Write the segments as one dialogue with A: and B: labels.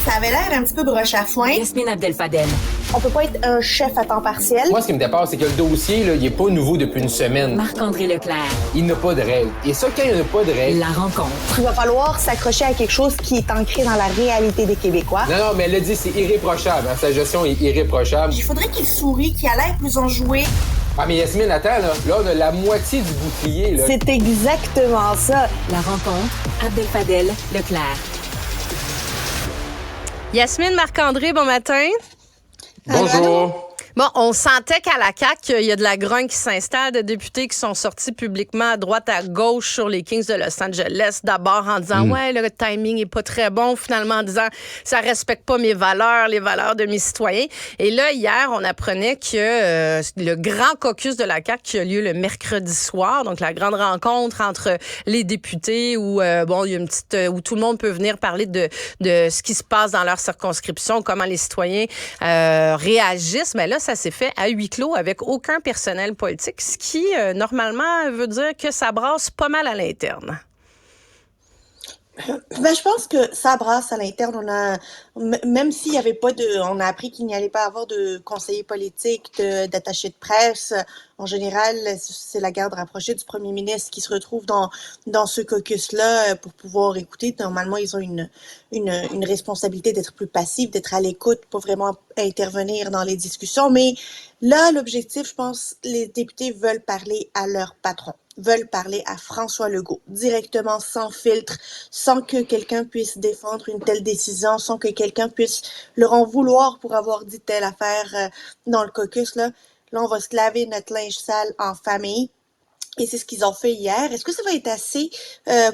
A: Ça avait l'air un petit peu broche à foin.
B: Yasmine Abdel-Fadel.
A: On peut pas être un chef à temps partiel.
C: Moi, ce qui me dépasse, c'est que le dossier, là, il est pas nouveau depuis une semaine.
B: Marc-André Leclerc.
C: Il n'a pas de règles. Et ça, quand il n'y a pas de règles...
B: La rencontre.
A: Il va falloir s'accrocher à quelque chose qui est ancré dans la réalité des Québécois.
C: Non, mais elle l'a dit, c'est irréprochable. Hein? Sa gestion est irréprochable.
A: Il faudrait qu'il sourie, qu'il a l'air plus enjoué.
C: Ah, mais Yasmine, attends, là, on a la moitié du bouclier, là.
A: C'est exactement ça.
B: La rencontre. Abdel-Fadel Leclerc.
D: Yasmine, Marc-André, bon matin.
C: Bonjour.
D: Bon, on sentait qu'à la CAQ, il y a de la grogne qui s'installe, de députés qui sont sortis publiquement à droite, à gauche sur les Kings de Los Angeles. D'abord en disant, ouais, le timing est pas très bon. Finalement, en disant, ça respecte pas mes valeurs, les valeurs de mes citoyens. Et là, hier, on apprenait que le grand caucus de la CAQ qui a lieu le mercredi soir, donc la grande rencontre entre les députés où, bon, il y a une petite, où tout le monde peut venir parler de ce qui se passe dans leur circonscription, comment les citoyens réagissent. Mais là, ça s'est fait à huis clos avec aucun personnel politique, ce qui, normalement, veut dire que ça brasse pas mal à l'interne.
E: Ben, je pense que ça brasse à l'interne. Même s'il y avait pas on a appris qu'il n'y allait pas avoir de conseillers politiques, d'attachés de presse. En général, c'est la garde rapprochée du premier ministre qui se retrouve dans ce caucus-là pour pouvoir écouter. Normalement, ils ont une responsabilité d'être plus passifs, d'être à l'écoute, pas vraiment intervenir dans les discussions. Mais là, l'objectif, je pense, les députés veulent parler à leur patron, veulent parler à François Legault, directement, sans filtre, sans que quelqu'un puisse défendre une telle décision, sans que quelqu'un puisse leur en vouloir pour avoir dit telle affaire dans le caucus. Là, on va se laver notre linge sale en famille. Et c'est ce qu'ils ont fait hier. Est-ce que ça va être assez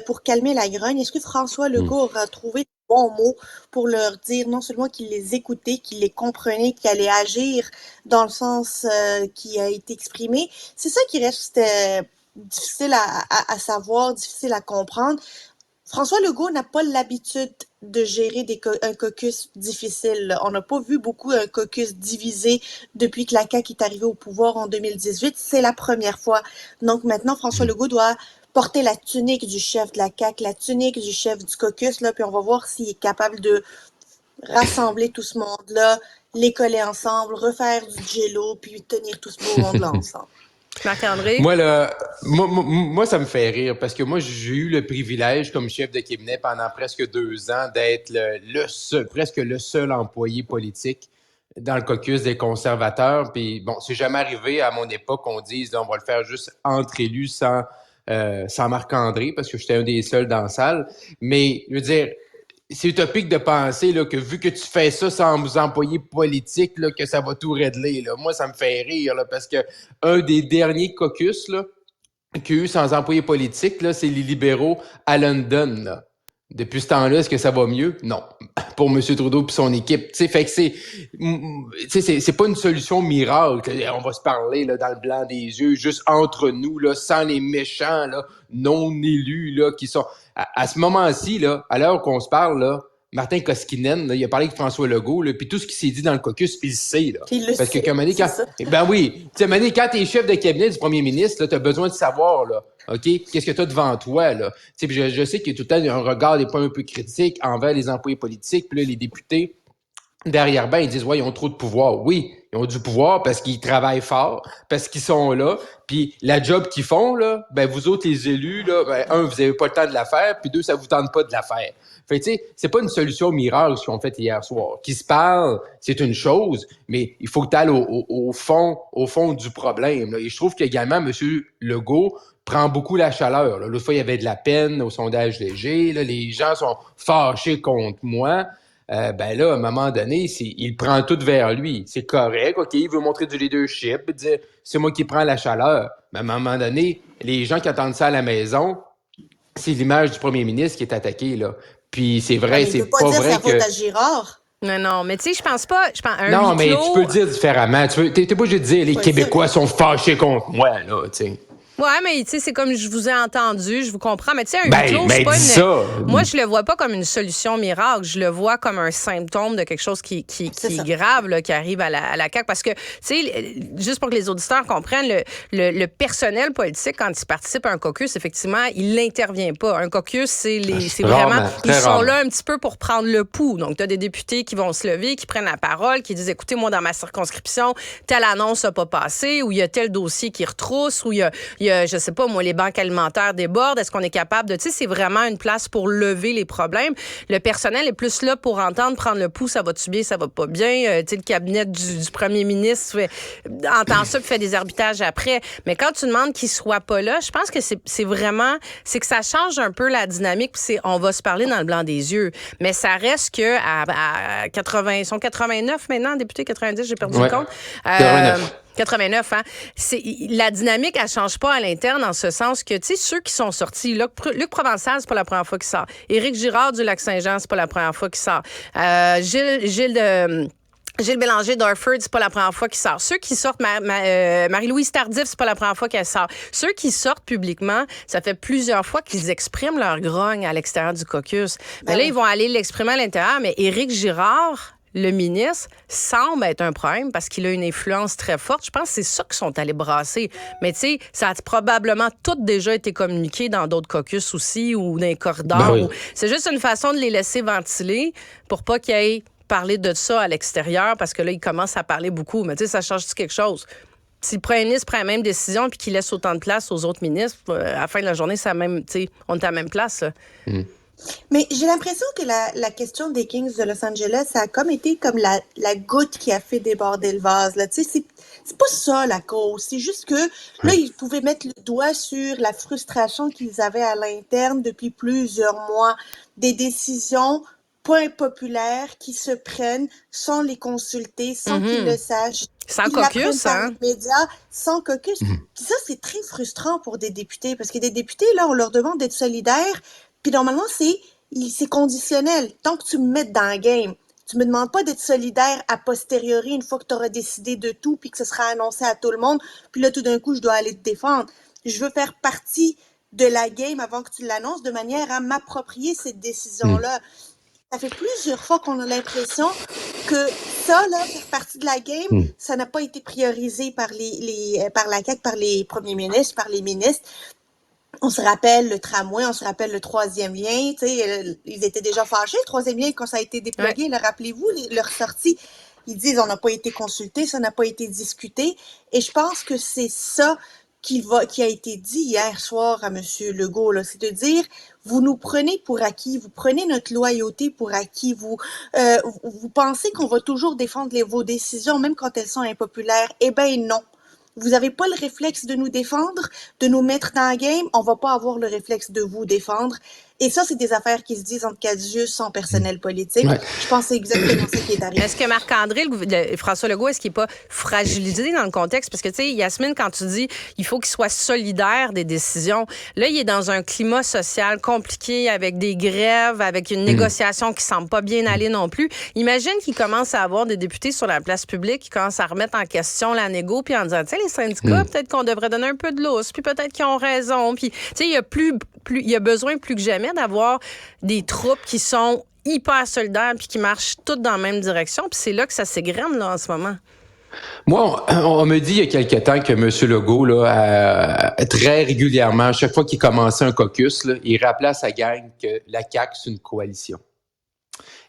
E: pour calmer la grogne? Est-ce que François Legault aura trouvé de bons mots pour leur dire non seulement qu'il les écoutait, qu'il les comprenait, qu'il allait agir dans le sens qui a été exprimé? C'est ça qui reste difficile à savoir, difficile à comprendre. François Legault n'a pas l'habitude de gérer un caucus difficile. On n'a pas vu beaucoup un caucus divisé depuis que la CAQ est arrivée au pouvoir en 2018. C'est la première fois. Donc maintenant, François Legault doit porter la tunique du chef de la CAQ, la tunique du chef du caucus, là, puis on va voir s'il est capable de rassembler tout ce monde-là, les coller ensemble, refaire du jello, puis tenir tout ce beau monde-là ensemble.
D: Marc-André?
C: Moi, ça me fait rire parce que moi, j'ai eu le privilège comme chef de cabinet pendant presque 2 ans d'être presque le seul employé politique dans le caucus des conservateurs. Puis bon, c'est jamais arrivé à mon époque qu'on dise on va le faire juste entre élus sans Marc-André parce que j'étais un des seuls dans la salle. Mais je veux dire, c'est utopique de penser là, que vu que tu fais ça sans vous employés politiques, là, que ça va tout régler. Là. Moi, ça me fait rire là, parce que un des derniers caucus là, qu'il y a eu sans employés politiques, là, c'est les libéraux à London. Là. Depuis ce temps-là, est-ce que ça va mieux? Non. Pour M. Trudeau et son équipe. T'sais, fait que c'est pas une solution miracle. On va se parler là, dans le blanc des yeux, juste entre nous, là, sans les méchants là, non élus là, qui sont... À ce moment-ci, là, à l'heure qu'on se parle, là, Martin Koskinen, là, il a parlé avec François Legault, là, puis tout ce qui s'est dit dans le caucus, il le sait. Là. Parce que, comme ben oui, tu sais, quand t'es chef de cabinet du premier ministre, t'as besoin de savoir, là, OK, qu'est-ce que t'as devant toi, là. Tu sais, je sais qu'il y a tout le temps un regard des points un peu critique envers les employés politiques, puis là, les députés, derrière ben ils disent ouais ils ont trop de pouvoir. Oui, ils ont du pouvoir parce qu'ils travaillent fort, parce qu'ils sont là, puis la job qu'ils font là, ben vous autres les élus là, ben vous avez pas le temps de la faire, puis 2 ça vous tente pas de la faire. Fait tu sais, c'est pas une solution miracle ce qu'on fait hier soir. Qui se parle, c'est une chose, mais il faut que tu ailles au fond du problème là. Et je trouve qu'également M. Legault prend beaucoup la chaleur. Là. L'autre fois, il y avait de la peine au sondage léger. Là, les gens sont fâchés contre moi. Ben là, à un moment donné, il prend tout vers lui. C'est correct, OK, il veut montrer du leadership, dire c'est moi qui prends la chaleur. Mais à un moment donné, les gens qui entendent ça à la maison, c'est l'image du premier ministre qui est attaquée, là. Puis c'est vrai, c'est pas vrai
E: ça
C: que...
E: faute à Girard.
D: Non, mais tu sais, je pense pas...
C: Non, mais tu peux le dire différemment. T'es pas obligé de dire les Québécois sont fâchés contre moi, là, tu sais.
D: Ouais, mais tu sais, c'est comme je vous ai entendu, je vous comprends. Mais tu sais, un huis clos,
C: Ben,
D: c'est pas
C: dis
D: une...
C: ça.
D: Moi, je le vois pas comme une solution miracle. Je le vois comme un symptôme de quelque chose qui est grave, là, qui arrive à la CAQ. Parce que, tu sais, juste pour que les auditeurs comprennent, le personnel politique, quand il participe à un caucus, effectivement, il n'intervient pas. Un caucus, c'est vraiment... Ils sont là un petit peu pour prendre le pouls. Donc, tu as des députés qui vont se lever, qui prennent la parole, qui disent, écoutez, moi, dans ma circonscription, telle annonce n'a pas passé, ou il y a tel dossier qui retrousse, ou il y a je sais pas, moi, les banques alimentaires débordent. Est-ce qu'on est capable de... Tu sais, c'est vraiment une place pour lever les problèmes. Le personnel est plus là pour entendre, prendre le pouls, ça va-tu bien, ça va pas bien. Tu sais, le cabinet du premier ministre entend ça puis fait des arbitrages après. Mais quand tu demandes qu'il soit pas là, je pense que c'est vraiment... C'est que ça change un peu la dynamique puis on va se parler dans le blanc des yeux. Mais ça reste que à 80... Ils sont 89 maintenant, députés 90, j'ai perdu le compte. 89, hein? La dynamique, elle change pas à l'interne en ce sens que, tu sais, ceux qui sont sortis, Luc Provençal, c'est pas la première fois qu'il sort. Éric Girard du Lac-Saint-Jean, c'est pas la première fois qu'il sort. Gilles Bélanger d'Orford, c'est pas la première fois qu'il sort. Ceux qui sortent, Marie-Louise Tardif, c'est pas la première fois qu'elle sort. Ceux qui sortent publiquement, ça fait plusieurs fois qu'ils expriment leur grogne à l'extérieur du caucus. Mais là, ils vont aller l'exprimer à l'intérieur. Mais Éric Girard, le ministre, semble être un problème parce qu'il a une influence très forte. Je pense que c'est ça qu'ils sont allés brasser. Mais tu sais, ça a probablement tout déjà été communiqué dans d'autres caucus aussi ou dans les corridors.
C: Oui.
D: C'est juste une façon de les laisser ventiler pour pas qu'ils aient parlé de ça à l'extérieur parce que là, ils commencent à parler beaucoup. Mais tu sais, ça change-tu quelque chose? Si le premier ministre prend la même décision puis qu'il laisse autant de place aux autres ministres, à la fin de la journée, on est à la même place.
E: Mais j'ai l'impression que la question des Kings de Los Angeles, ça a comme été comme la goutte qui a fait déborder le vase. Là. Tu sais, c'est pas ça la cause. C'est juste que là, ils pouvaient mettre le doigt sur la frustration qu'ils avaient à l'interne depuis plusieurs mois. Des décisions pas impopulaires qui se prennent sans les consulter, sans qu'ils le sachent.
D: Sans caucus, hein?
E: Les médias, sans caucus. Ça, c'est très frustrant pour des députés parce que des députés, là, on leur demande d'être solidaires. Puis normalement, c'est conditionnel. Tant que tu me mets dans le game, tu me demandes pas d'être solidaire a posteriori une fois que tu auras décidé de tout puis que ce sera annoncé à tout le monde. Puis là, tout d'un coup, je dois aller te défendre. Je veux faire partie de la game avant que tu l'annonces de manière à m'approprier cette décision-là. Ça fait plusieurs fois qu'on a l'impression que ça, là, faire partie de la game, ça n'a pas été priorisé par par la CAQ, par les premiers ministres, par les ministres. On se rappelle le tramway, on se rappelle le troisième lien, tu sais, ils étaient déjà fâchés, le troisième lien, quand ça a été déplogué, là, rappelez-vous, leur sortie, ils disent on n'a pas été consulté, ça n'a pas été discuté, et je pense que c'est ça qui a été dit hier soir à M. Legault, là, c'est de dire, vous nous prenez pour acquis, vous prenez notre loyauté pour acquis, vous pensez qu'on va toujours défendre vos décisions, même quand elles sont impopulaires, eh bien non. Vous n'avez pas le réflexe de nous défendre, de nous mettre dans la game, on va pas avoir le réflexe de vous défendre. Et ça, c'est des affaires qui se disent entre quatre yeux sans personnel politique. Ouais. Je pense que c'est exactement ça qui est arrivé.
D: Est-ce que Marc-André, François Legault, est-ce qu'il n'est pas fragilisé dans le contexte? Parce que, tu sais, Yasmine, quand tu dis il faut qu'il soit solidaire des décisions, là, il est dans un climat social compliqué avec des grèves, avec une négociation qui semble pas bien aller non plus. Imagine qu'il commence à avoir des députés sur la place publique qui commencent à remettre en question la négo puis en disant, tu sais, les syndicats, peut-être qu'on devrait donner un peu de lousse, puis peut-être qu'ils ont raison. Puis, tu sais, il y a besoin plus que jamais d'avoir des troupes qui sont hyper solidaires puis qui marchent toutes dans la même direction. Puis c'est là que ça s'égrène là, en ce moment.
C: Moi, on me dit il y a quelque temps que M. Legault, là, très régulièrement, chaque fois qu'il commençait un caucus, là, il rappelait à sa gang que la CAQ, c'est une coalition.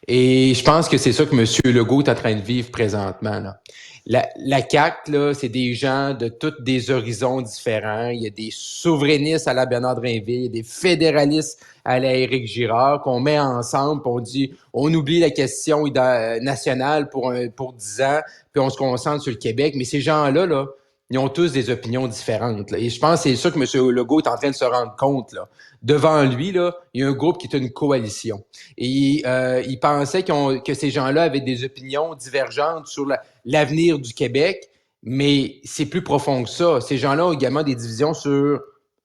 C: Et je pense que c'est ça que M. Legault est en train de vivre présentement, là. La CAQ, là, c'est des gens de tous des horizons différents. Il y a des souverainistes à la Bernard Drinville, il y a des fédéralistes à la Éric Girard qu'on met ensemble, puis on dit, on oublie la question nationale pour 10 ans, puis on se concentre sur le Québec. Mais ces gens-là, là, ils ont tous des opinions différentes, là. Et je pense que c'est ça que M. Legault est en train de se rendre compte, là. Devant lui, là, il y a un groupe qui est une coalition. Et il pensait que ces gens-là avaient des opinions divergentes sur l'avenir du Québec, mais c'est plus profond que ça. Ces gens-là ont également des divisions sur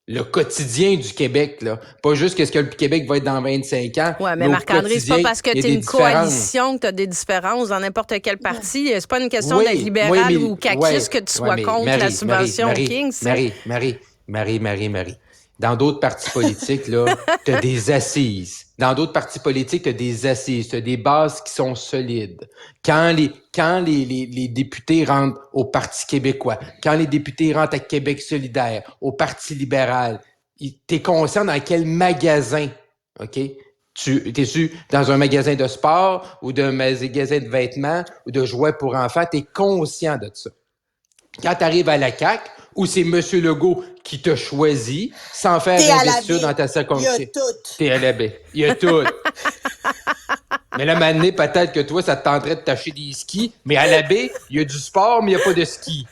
C: le quotidien du Québec, là. Pas juste qu'est-ce que le Québec va être dans 25 ans.
D: Oui, mais Marc-André, c'est pas parce que tu es une coalition que tu as des différences dans n'importe quel parti. C'est pas une question d'être libéral ou caquiste que tu sois contre la subvention aux Kings.
C: Marie. Dans d'autres partis politiques, là, t'as des assises. Dans d'autres partis politiques, t'as des assises, t'as des bases qui sont solides. Quand les députés rentrent au Parti québécois, quand les députés rentrent à Québec solidaire, au Parti libéral, t'es conscient dans quel magasin, OK? T'es-tu dans un magasin de sport ou d'un magasin de vêtements ou de jouets pour enfants, t'es conscient de ça. Quand t'arrives à la CAQ, où c'est M. Legault qui t'a choisi, sans faire d'investiture dans ta circonscription.
E: Il y a tout.
C: T'es à la baie. Il y a tout. Mais là, maintenant, peut-être que toi, ça te tenterait de t'acheter des skis, mais à la baie, il y a du sport, mais il n'y a pas de ski.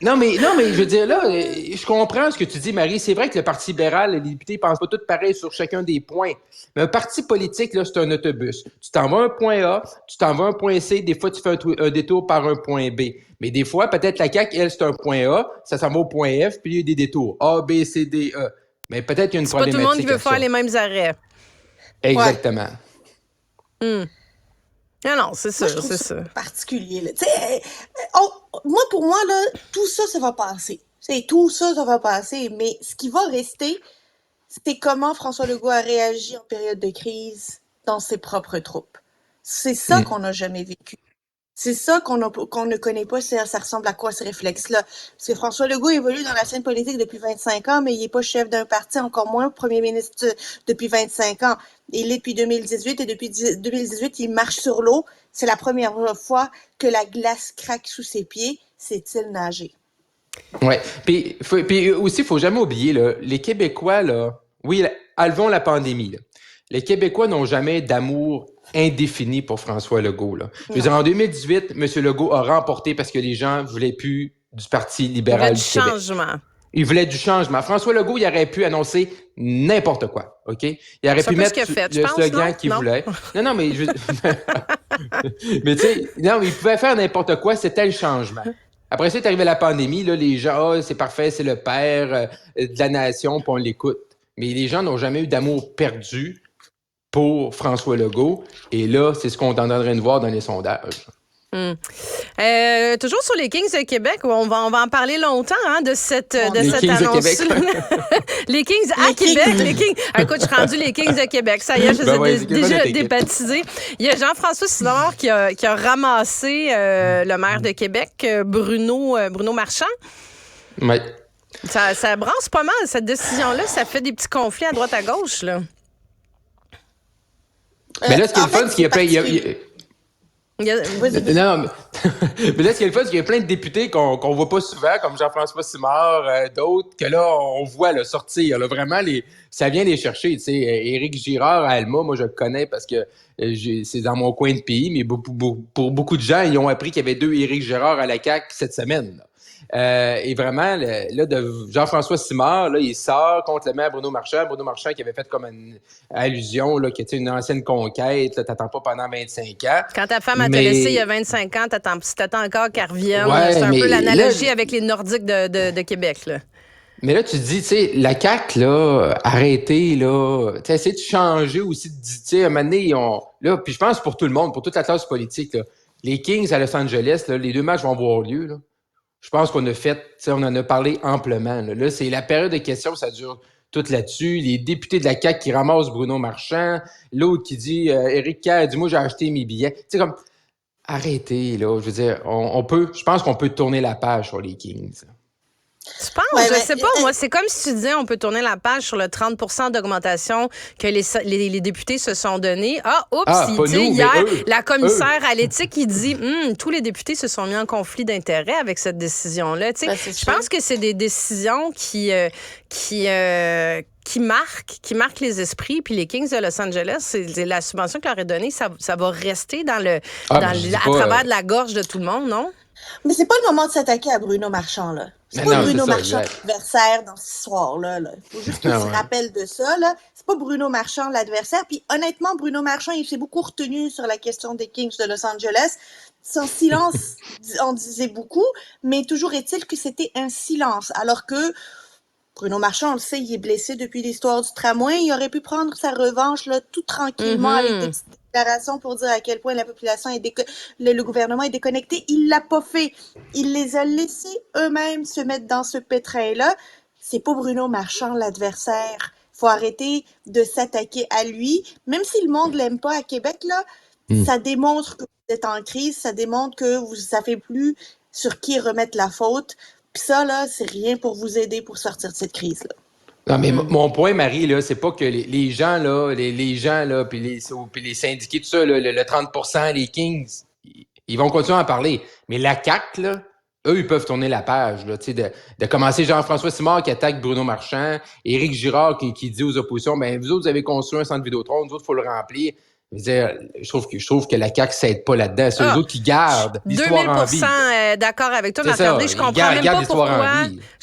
C: Non, mais je veux dire, là, je comprends ce que tu dis, Marie. C'est vrai que le Parti libéral, les députés pensent pas tous pareil sur chacun des points. Mais un parti politique, là, c'est un autobus. Tu t'en vas à un point A, tu t'en vas à un point C, des fois, tu fais un détour par un point B. Mais des fois, peut-être la CAQ, elle, c'est un point A, ça s'en va au point F, puis il y a des détours. A, B, C, D, E. Mais peut-être qu'il y a une
D: C'est pas tout
C: problématique.
D: le monde qui veut
C: à ça.
D: faire les mêmes arrêts.
C: Exactement.
D: Non, c'est
E: Moi, je
D: sûr,
E: trouve
D: c'est
E: ça
D: sûr.
E: particulier. Là. Pour moi, là, tout ça, ça va passer. Tout ça, ça va passer. Mais ce qui va rester, c'est comment François Legault a réagi en période de crise dans ses propres troupes. C'est ça qu'on n'a jamais vécu. C'est ça qu'on ne connaît pas, ça ressemble à quoi ce réflexe-là. Parce que François Legault évolue dans la scène politique depuis 25 ans, mais il n'est pas chef d'un parti, encore moins premier ministre depuis 25 ans. Il est depuis 2018 et depuis 2018, il marche sur l'eau. C'est la première fois que la glace craque sous ses pieds. Sait-il nager?
C: Oui. Puis aussi, il faut jamais oublier, là, les Québécois, là, oui, enlevons la pandémie, là. Les Québécois n'ont jamais d'amour indéfini pour François Legault, là. Je veux dire, en 2018, M. Legault a remporté parce que les gens voulaient plus du Parti libéral du Québec.
D: Changement.
C: Il voulait du changement. François Legault, il aurait pu annoncer n'importe quoi, OK? Il aurait pu mettre le slogan qu'il voulait. Non, mais mais tu sais, non, il pouvait faire n'importe quoi, c'était le changement. Après ça, est arrivé la pandémie, là, les gens, c'est parfait, c'est le père de la nation, puis on l'écoute. Mais les gens n'ont jamais eu d'amour perdu pour François Legault. Et là, c'est ce qu'on est en train de voir dans les sondages.
D: Toujours sur les Kings de Québec, on va en parler longtemps de cette
C: Kings
D: annonce.
C: de Québec.
D: Les Kings à Québec. Les Kings. Écoute, je suis rendu les Kings de Québec. Ça y est, je les ai déjà débaptisés. Il y a Jean-François Simard qui a ramassé le maire de Québec, Bruno Marchand.
C: Oui.
D: Ça brasse pas mal, cette décision-là. Ça fait des petits conflits à droite à gauche, là.
C: Mais là, ce qui est le fun, c'est qu'il y a plein... Non, mais là, ce qui est le fun, c'est qu'il y a plein de députés qu'on voit pas souvent, comme Jean-François Simard, d'autres, que là, on voit là, sortir. Là, vraiment, ça vient les chercher. Tu sais, Éric Girard à Alma, moi, je le connais parce que c'est dans mon coin de pays, mais pour beaucoup de gens, ils ont appris qu'il y avait 2 Éric Girard à la CAQ cette semaine. Là. Et vraiment, là, de Jean-François Simard, là, il sort contre le maire Bruno Marchand. Bruno Marchand qui avait fait comme une allusion, là, qui était une ancienne conquête, là, t'attends pas pendant 25 ans.
D: Quand ta femme a te laissé il y a 25 ans, t'attends encore qu'elle revienne.
C: Ouais,
D: c'est un peu l'analogie
C: là,
D: avec les Nordiques de Québec, là.
C: Mais là, tu te dis, tu sais, la CAQ, là, arrêtez, là, tu sais, essayez de changer aussi, tu sais, à un moment donné, là, puis je pense pour tout le monde, pour toute la classe politique, là, les Kings à Los Angeles, là, les 2 matchs vont avoir lieu, là. Je pense qu'on a fait, tu sais, on en a parlé amplement, là. Là, c'est la période de questions, ça dure tout là-dessus. Les députés de la CAQ qui ramassent Bruno Marchand, l'autre qui dit, Éric Kerr dit, moi, j'ai acheté mes billets. Tu sais, comme, arrêtez, là, je veux dire, je pense qu'on peut tourner la page sur les Kings.
D: Tu penses? Je sais pas. Moi, c'est comme si tu disais on peut tourner la page sur le 30% d'augmentation que les députés se sont donnés. Hier, la commissaire à l'éthique, il dit tous les députés se sont mis en conflit d'intérêts avec cette décision-là. Je pense que c'est des décisions qui marquent les esprits. Puis les Kings de Los Angeles, c'est la subvention qu'ils leur est donnée, ça va rester à travers de la gorge de tout le monde, non?
E: Mais c'est pas le moment de s'attaquer à Bruno Marchand, là. C'est pas Bruno Marchand l'adversaire dans cette histoire-là. Il faut juste qu'on se rappelle de ça, là. C'est pas Bruno Marchand l'adversaire. Puis honnêtement, Bruno Marchand, il s'est beaucoup retenu sur la question des Kings de Los Angeles. Son silence en disait beaucoup, mais toujours est-il que c'était un silence. Alors que Bruno Marchand, on le sait, il est blessé depuis l'histoire du tramway. Il aurait pu prendre sa revanche là, tout tranquillement avec des petites déclarations pour dire à quel point la population le gouvernement est déconnecté. Il l'a pas fait. Il les a laissés eux-mêmes se mettre dans ce pétrin-là. c'est pas Bruno Marchand l'adversaire. Faut arrêter de s'attaquer à lui. Même si le monde l'aime pas à Québec, là, ça démontre que vous êtes en crise, ça démontre que vous ne savez plus sur qui remettre la faute. Puis ça, là, c'est rien pour vous aider pour sortir de cette crise-là.
C: Non, mais mon point, Marie, là, c'est pas que les gens, là, les gens, là, puis les syndiqués, tout ça, là, le 30%, les Kings, ils vont continuer à en parler. Mais la CAQ, là, eux, ils peuvent tourner la page, là, tu sais, de commencer Jean-François Simard qui attaque Bruno Marchand, Éric Girard qui dit aux oppositions, ben vous autres, vous avez construit un centre Vidéotron, nous autres, il faut le remplir. Je trouve que la CAQ s'aide pas là-dedans. C'est eux autres qui gardent l'histoire en vie.
D: 2000% d'accord avec toi, Marc-André. Je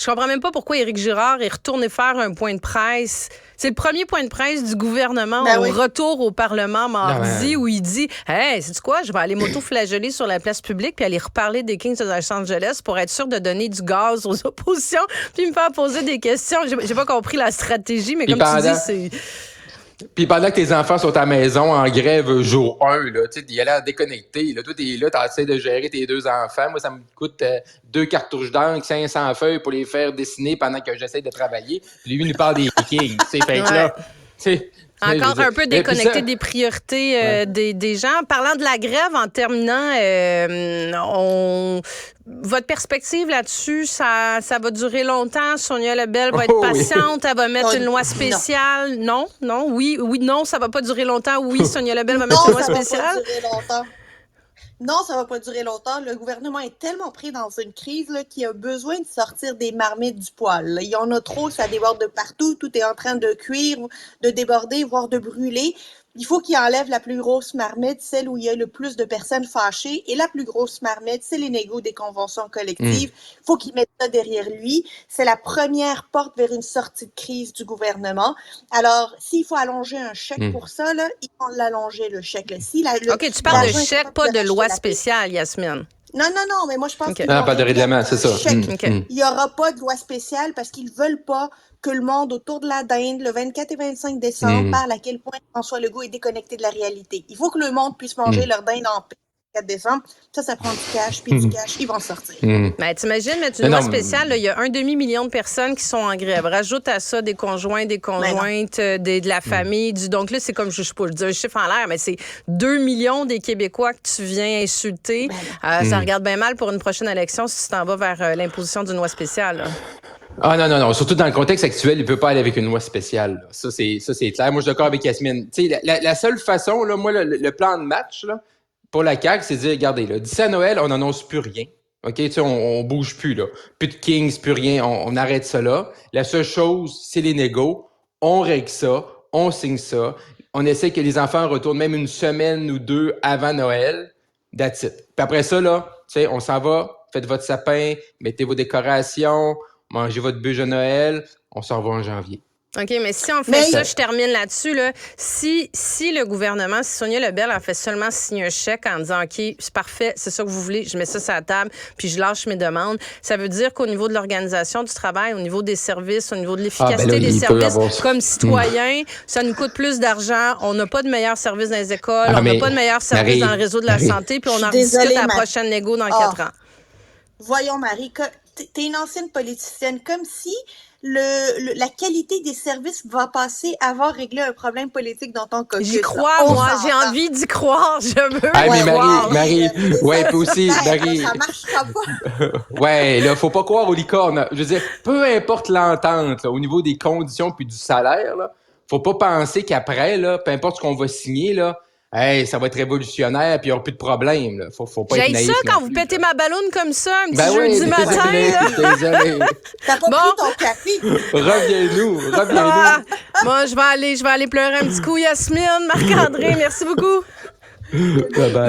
D: comprends même pas pourquoi Éric Girard est retourné faire un point de presse. C'est le premier point de presse du gouvernement au retour au Parlement mardi où il dit « Hey, sais-tu quoi? Je vais aller m'auto-flageller sur la place publique puis aller reparler des Kings de Los Angeles pour être sûr de donner du gaz aux oppositions puis me faire poser des questions. » J'ai pas compris la stratégie, mais comme tu dis, c'est...
C: Puis pendant que tes enfants sont à la maison en grève jour 1, là, tu sais, il a l'air déconnecté. Là. Toi, t'es là, t'essaies de gérer tes 2 enfants. Moi, ça me coûte 2 cartouches d'encre, 500 feuilles pour les faire dessiner pendant que j'essaie de travailler. Puis lui, il nous parle des Kings. Fait que là, tu sais...
D: Encore un peu déconnecté des priorités des gens. Parlant de la grève, en terminant, votre perspective là-dessus, ça va durer longtemps? Sonia Lebel va être patiente, elle va mettre une loi spéciale? Non, non, ça va pas durer longtemps. Oui, Sonia Lebel va mettre une loi spéciale?
E: Ça va pas durer longtemps. Non, ça va pas durer longtemps. Le gouvernement est tellement pris dans une crise là, qu'il a besoin de sortir des marmites du poêle. Là. Il y en a trop, ça déborde de partout. Tout est en train de cuire, de déborder, voire de brûler. Il faut qu'il enlève la plus grosse marmite, celle où il y a le plus de personnes fâchées. Et la plus grosse marmite, c'est les négos des conventions collectives. Il faut qu'il mette ça derrière lui. C'est la première porte vers une sortie de crise du gouvernement. Alors, s'il faut allonger un chèque pour ça, là, ils vont l'allonger, le chèque. Là.
D: OK, tu parles de chèque, pas de loi spéciale, Yasmine.
E: Non, mais moi, je pense
C: que... Non, pas de règlement, c'est ça.
E: Il n'y aura pas de loi spéciale parce qu'ils ne veulent pas que le monde autour de la dinde, le 24 et 25 décembre, parle à quel point François Legault est déconnecté de la réalité. Il faut que le monde puisse manger leur dinde en paix. 4 décembre, ça prend du cash, puis du cash, ils vont sortir.
D: Ben, t'imagines mettre une loi spéciale, il y a 1 demi-million de personnes qui sont en grève. Rajoute à ça des conjoints, des conjointes, de la famille. Donc là, c'est comme, je sais pas, je dis un chiffre en l'air, mais c'est 2 millions des Québécois que tu viens insulter. Ça regarde bien mal pour une prochaine élection si tu t'en vas vers l'imposition d'une loi spéciale. Là.
C: Ah non. Surtout dans le contexte actuel, il peut pas aller avec une loi spéciale. Là. Ça, c'est clair. Moi, je suis d'accord avec Yasmine. Tu sais, la seule façon, là, moi, le plan de match, là, pour la CAQ, c'est de dire, regardez, là, d'ici à Noël, on n'annonce plus rien. OK? Tu sais, on bouge plus, là. Plus de Kings, plus rien. On arrête ça là. La seule chose, c'est les négos. On règle ça. On signe ça. On essaie que les enfants retournent même une semaine ou 2 avant Noël. That's it. Puis après ça, là, tu sais, on s'en va. Faites votre sapin. Mettez vos décorations. Mangez votre bûche de Noël. On s'en va en janvier.
D: OK, mais si on fait ça, je termine là-dessus. Là. Si le gouvernement, si Sonia Lebel a fait seulement signer un chèque en disant « OK, c'est parfait, c'est ça que vous voulez, je mets ça sur la table, puis je lâche mes demandes », ça veut dire qu'au niveau de l'organisation du travail, au niveau des services, au niveau de l'efficacité des services, comme citoyens, ça nous coûte plus d'argent, on n'a pas de meilleurs services dans les écoles, on n'a pas de meilleurs services dans le réseau de la santé, puis on en discute à la prochaine négo dans 4 ans.
E: Voyons, Marie, t'es une ancienne politicienne, comme si la qualité des services va passer avant de régler un problème politique dans ton caucus.
D: J'y crois, moi, j'ai envie d'y croire, je veux
C: mais Marie, ouais, puis aussi, Marie...
E: Ça marchera pas.
C: Ouais, là, faut pas croire aux licornes. Je veux dire, peu importe l'entente, là, au niveau des conditions puis du salaire, là, faut pas penser qu'après, là, peu importe ce qu'on va signer, là, hey, ça va être révolutionnaire, puis il n'y aura plus de problème. Là. Faut pas être naïf.
D: J'ai ça quand vous pétez ma balloune comme ça, un petit jeudi matin.
C: Désolé.
E: T'as pas pris ton café.
C: Reviens-nous.
D: Moi, je vais aller pleurer un petit coup. Yasmine, Marc-André, merci beaucoup.
C: Bye bye.